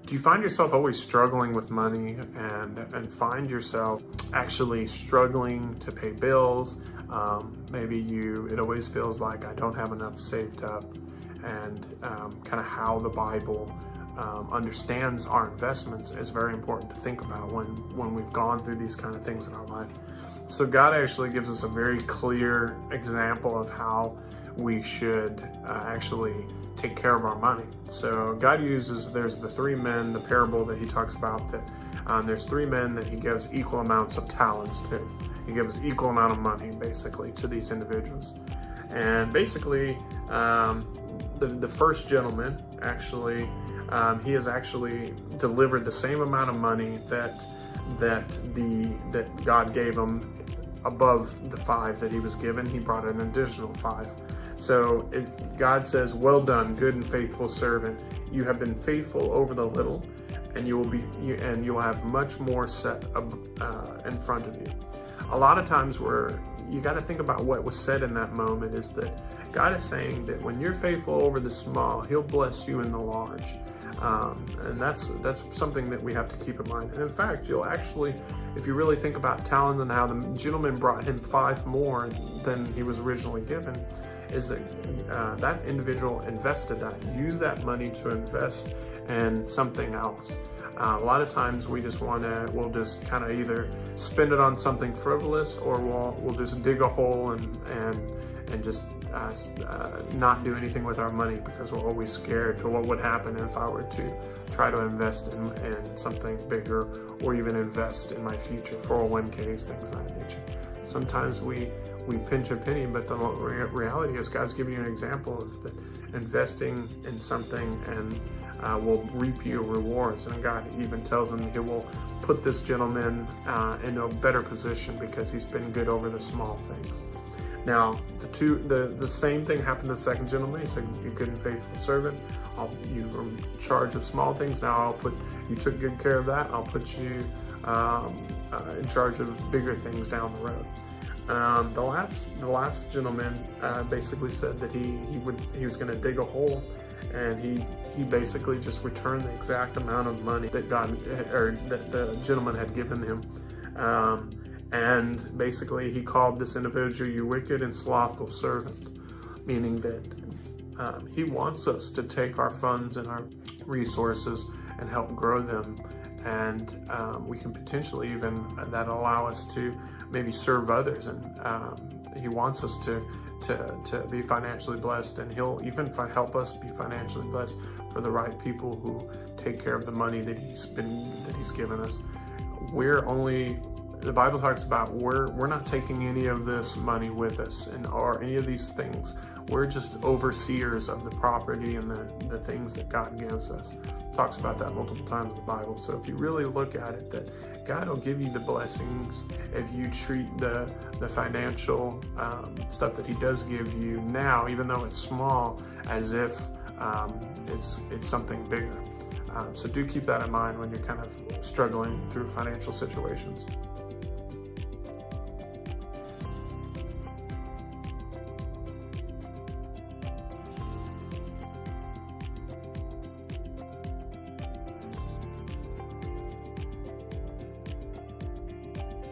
Do you find yourself always struggling with money and find yourself actually struggling to pay bills? Maybe it always feels like I don't have enough saved up, and kind of how the Bible understands our investments is very important to think about when we've gone through these kind of things in our life. So God actually gives us a very clear example of how we should actually take care of our money. So God there's the three men, the parable that he talks about, that there's three men that he gives equal amounts of talents to. He gives equal amount of money basically to these individuals. And basically the first gentleman actually, he has actually delivered the same amount of money that God gave him above the 5 that he was given. He brought an additional 5. So God says, "Well done, good and faithful servant. You have been faithful over the little, and you will have much more set up in front of you." A lot of times you got to think about what was said in that moment is that God is saying that when you're faithful over the small, he'll bless you in the large. And that's something that we have to keep in mind. And in fact, you'll actually, if you really think about talent and how the gentleman brought him 5 more than he was originally given, is that that individual invested that, used that money to invest in something else. A lot of times we'll just kind of either spend it on something frivolous, or we'll just dig a hole and just not do anything with our money because we're always scared to what would happen if I were to try to invest in something bigger, or even invest in my future, 401ks, things of that nature. Sometimes we pinch a penny, but the reality is God's giving you an example of investing in something and will reap you rewards. And God even tells him he will put this gentleman in a better position because he's been good over the small things. Now, the same thing happened to the second gentleman. He said, "You good and faithful servant. You were in charge of small things. Now you took good care of that. I'll put you in charge of bigger things down the road." The last gentleman basically said that he was going to dig a hole, and he basically just returned the exact amount of money that that the gentleman had given him. And basically he called this individual, "You wicked and slothful servant," meaning that he wants us to take our funds and our resources and help grow them. And we can potentially even that allow us to maybe serve others. And he wants us to be financially blessed, and he'll even help us be financially blessed for the right people who take care of the money that he's given us. The Bible talks about we're not taking any of this money with us or any of these things. We're just overseers of the property and the things that God gives us. Talks about that multiple times in the Bible. So if you really look at it, that God will give you the blessings if you treat the financial stuff that he does give you now, even though it's small, as if it's something bigger. So do keep that in mind when you're kind of struggling through financial situations.